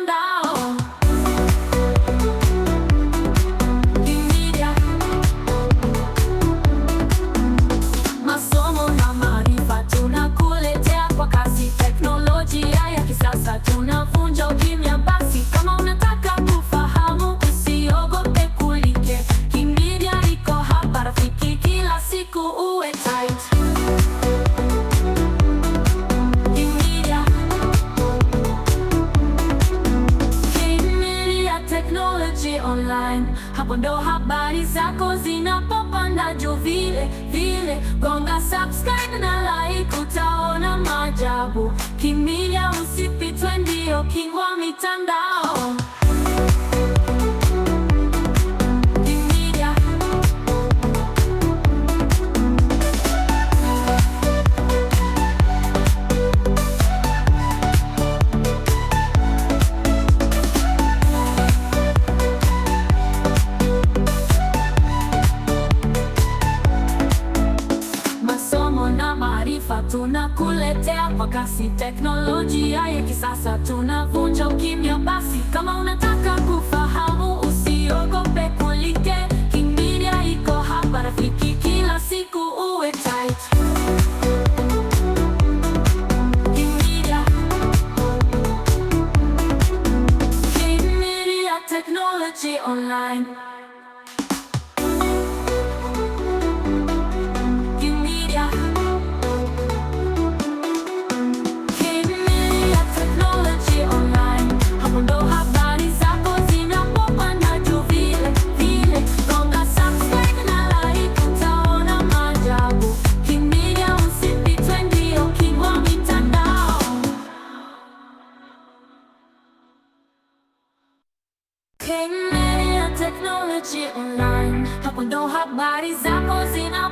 mitandao. Kimedia, masomo na maarifa tunakuletea kwa kasi. Teknolojia ya kisasa tunavunja ukimya. Basi kama unataka kufahamu, usiogope kulike. Kimedia iko hapa rafiki, kila siku uwe tight. Kimedia, Kimedia Technology Online, hapo ndo habari zako zinapopanda juu vile vile. Gonga subscribe na like, utaona maajabu. Kimedia, usipitwe, ndio king wa mitandao. Kimedia, masomo na maarifa tunakuletea kwa kasi. Teknolojia ya kisasa tunavunja ukimya. Basi kama unataka kufahamu, usiogope kulike. Kimedia iko hapa rafiki, kila siku uwe tight. Kimedia, Kimedia Technology Online. Kimedia, Kimedia Technology Online, hapo ndo habari zako zinapopanda juu vile vile. Gonga subscribe na like, utaona maajabu. Kimedia, usipitwe, ndio king wa mitandao. Kimedia Technology Online, hapo ndo habari zako zina